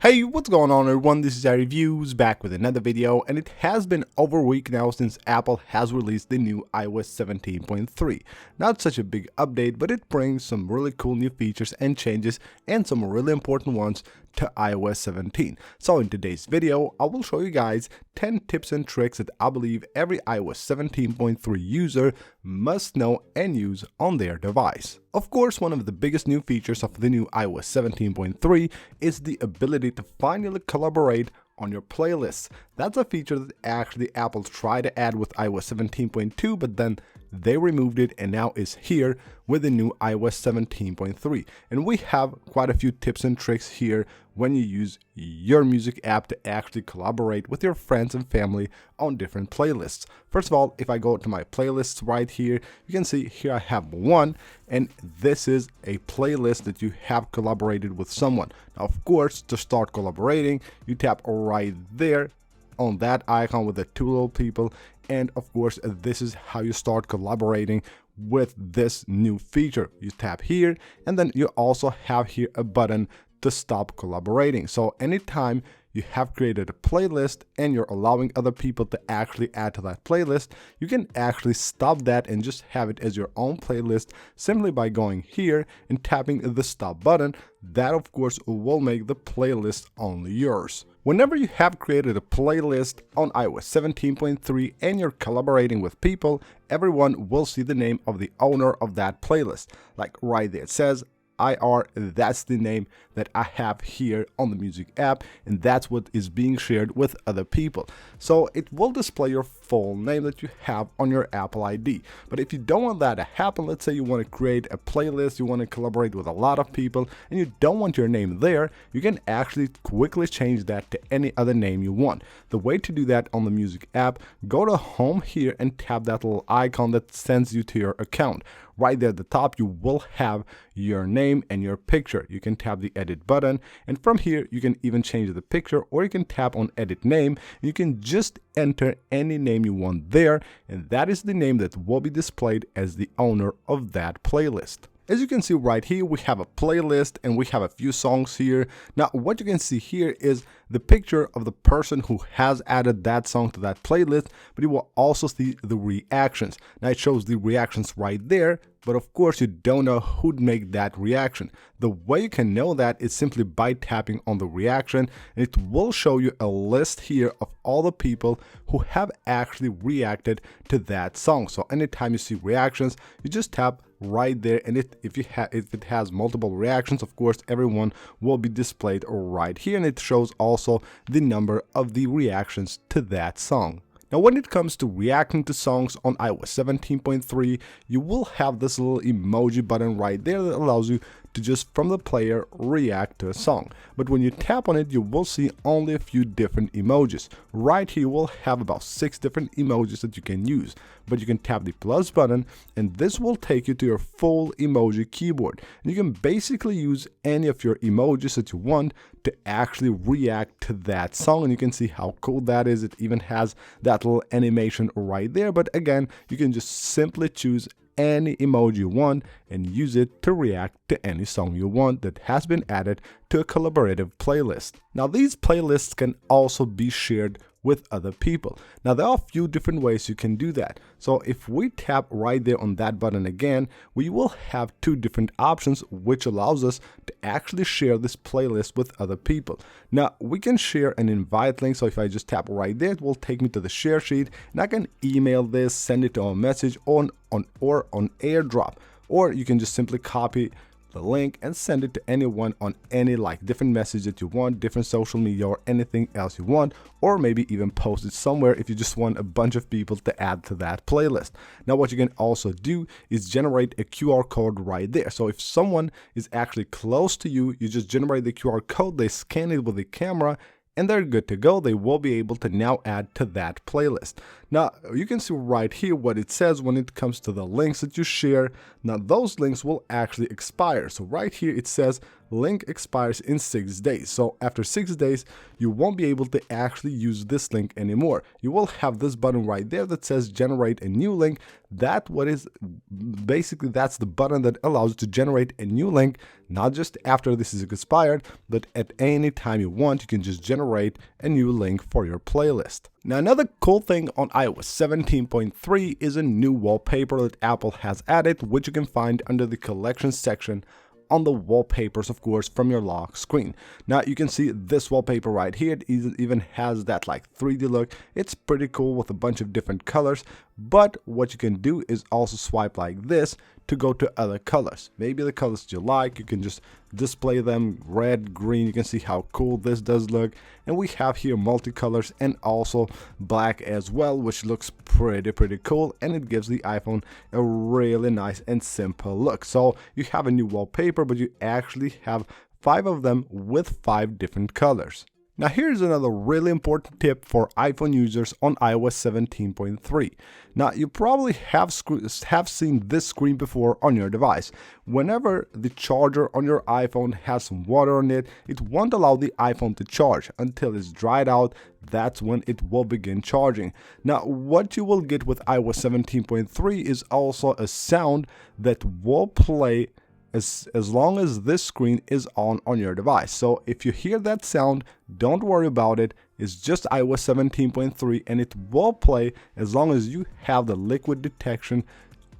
Hey, what's going on everyone, this is iReviews back with another video, and it has been over a week now since Apple has released the new iOS 17.3. Not such a big update, but it brings some really cool new features and changes and some really important ones to iOS 17. So in today's video, I will show you guys 10 tips and tricks that I believe every iOS 17.3 user must know and use on their device. Of course, one of the biggest new features of the new iOS 17.3 is the ability to finally collaborate on your playlists. That's a feature that actually Apple tried to add with iOS 17.2, but then they removed it and now is here with the new iOS 17.3. And we have quite a few tips and tricks here when you use your music app to actually collaborate with your friends and family on different playlists. First of all, if I go to my playlists right here, you can see here I have one, and this is a playlist that you have collaborated with someone. Now, of course, to start collaborating, you tap right there on that icon with the two little people, and of course this is how you start collaborating with this new feature. You tap here, and then you also have here a button to stop collaborating. So anytime you have created a playlist and you're allowing other people to actually add to that playlist, you can actually stop that and just have it as your own playlist simply by going here and tapping the stop button. That of course will make the playlist only yours. Whenever you have created a playlist on iOS 17.3 and you're collaborating with people, everyone will see the name of the owner of that playlist. Like right there, it says IR, that's the name that I have here on the music app, and that's what is being shared with other people. So it will display your full name that you have on your Apple ID. But if you don't want that to happen, let's say you want to create a playlist, you want to collaborate with a lot of people, and you don't want your name there, you can actually quickly change that to any other name you want. The way to do that on the music app, go to home here and tap that little icon that sends you to your account. Right there at the top, you will have your name and your picture. You can tap the edit button, and from here you can even change the picture, or you can tap on edit name and you can just enter any name you want there, and that is the name that will be displayed as the owner of that playlist. As you can see right here, we have a playlist and we have a few songs here. Now, what you can see here is the picture of the person who has added that song to that playlist, but you will also see the reactions. Now, it shows the reactions right there, but of course you don't know who'd make that reaction. The way you can know that is simply by tapping on the reaction, and it will show you a list here of all the people who have actually reacted to that song. So anytime you see reactions, you just tap right there, and if it has multiple reactions, of course everyone will be displayed right here, and it shows also the number of the reactions to that song. Now, when it comes to reacting to songs on iOS 17.3, you will have this little emoji button right there that allows you to just from the player react to a song. But when you tap on it, you will see only a few different emojis. Right here, you will have about 6 different emojis that you can use. But you can tap the plus button, and this will take you to your full emoji keyboard. And you can basically use any of your emojis that you want to actually react to that song, and you can see how cool that is. It even has that little animation right there. But again, you can just simply choose any emoji you want and use it to react to any song you want that has been added to a collaborative playlist. Now, these playlists can also be shared with other people. Now, there are a few different ways you can do that. So if we tap right there on that button again, we will have 2 different options, which allows us to actually share this playlist with other people. Now, we can share an invite link. So if I just tap right there, it will take me to the share sheet, and I can email this, send it to a message or on AirDrop, or you can just simply copy the link and send it to anyone on any different message that you want, different social media or anything else you want, or maybe even post it somewhere if you just want a bunch of people to add to that playlist. Now, what you can also do is generate a QR code right there. So if someone is actually close to you, you just generate the QR code, they scan it with the camera, and they're good to go. They will be able to now add to that playlist. Now, you can see right here what it says when it comes to the links that you share. Now, those links will actually expire. So right here, it says link expires in 6 days. So after 6 days, you won't be able to actually use this link anymore. You will have this button right there that says generate a new link. That's the button that allows you to generate a new link, not just after this is expired, but at any time you want. You can just generate a new link for your playlist. Now, another cool thing on iOS 17.3 is a new wallpaper that Apple has added, which you can find under the collections section on the wallpapers, of course, from your lock screen. Now you can see this wallpaper right here. It even has that like 3D look. It's pretty cool with a bunch of different colors, but what you can do is also swipe like this to go to other colors. Maybe the colors you like, you can just display them red, green. You can see how cool this does look. And we have here multicolors and also black as well, which looks pretty cool, and it gives the iPhone a really nice and simple look. So you have a new wallpaper, but you actually have 5 of them with 5 different colors. Now here's another really important tip for iPhone users on iOS 17.3. Now you probably have seen this screen before on your device. Whenever the charger on your iPhone has some water on it, it won't allow the iPhone to charge until it's dried out. That's when it will begin charging. Now what you will get with iOS 17.3 is also a sound that will play as long as this screen is on your device. So if you hear that sound, don't worry about it. It's just iOS 17.3 and it will play as long as you have the liquid detection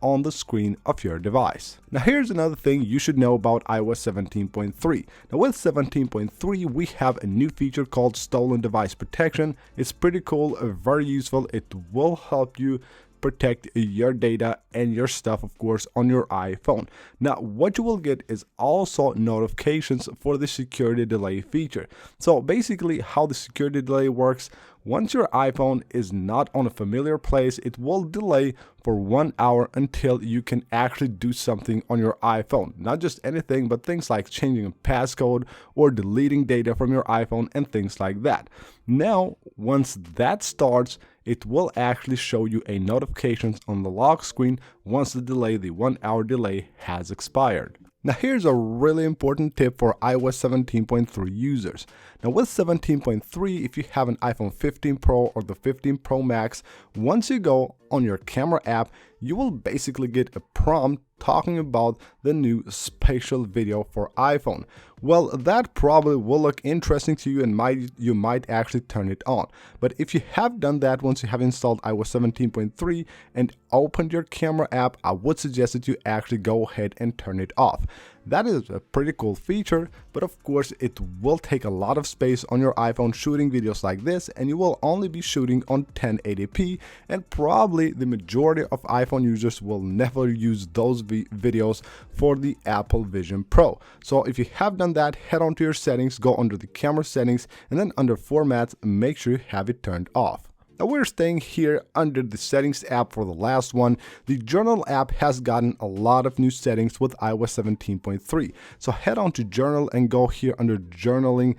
on the screen of your device. Now here's another thing you should know about iOS 17.3. Now with 17.3 we have a new feature called stolen device protection. It's pretty cool, very useful. It will help you protect your data and your stuff, of course, on your iPhone. Now what you will get is also notifications for the security delay feature. So basically how the security delay works: once your iPhone is not on a familiar place, it will delay for 1 hour until you can actually do something on your iPhone. Not just anything, but things like changing a passcode or deleting data from your iPhone and things like that. Now, once that starts, it will actually show you a notification on the lock screen once the 1 hour delay has expired. Now here's a really important tip for iOS 17.3 users. Now with 17.3, if you have an iPhone 15 Pro or the 15 Pro Max, once you go on your camera app, you will basically get a prompt talking about the new Spatial video for iPhone. Well, that probably will look interesting to you and you might actually turn it on. But if you have done that once you have installed iOS 17.3 and opened your camera app, I would suggest that you actually go ahead and turn it off. That is a pretty cool feature, but of course it will take a lot of space on your iPhone shooting videos like this, and you will only be shooting on 1080p, and probably the majority of iPhone users will never use those videos for the Apple Vision Pro. So if you have done that, head on to your settings, go under the camera settings, and then under formats, make sure you have it turned off. Now we're staying here under the settings app for the last one. The Journal app has gotten a lot of new settings with iOS 17.3. So head on to Journal and go here under journaling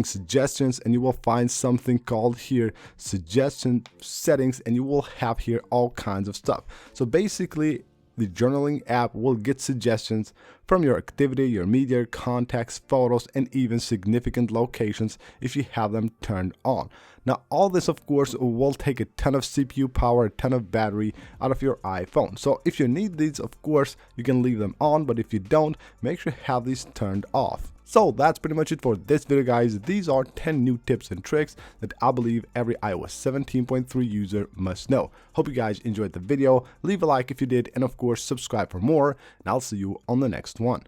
suggestions, and you will find something called here suggestion settings, and you will have here all kinds of stuff. So basically the journaling app will get suggestions from your activity, your media, contacts, photos, and even significant locations if you have them turned on. Now, all this, of course, will take a ton of CPU power, a ton of battery out of your iPhone. So if you need these, of course, you can leave them on, but if you don't, make sure you have these turned off. So that's pretty much it for this video, guys. These are 10 new tips and tricks that I believe every iOS 17.3 user must know. Hope you guys enjoyed the video. Leave a like if you did, and of course subscribe for more, and I'll see you on the next one.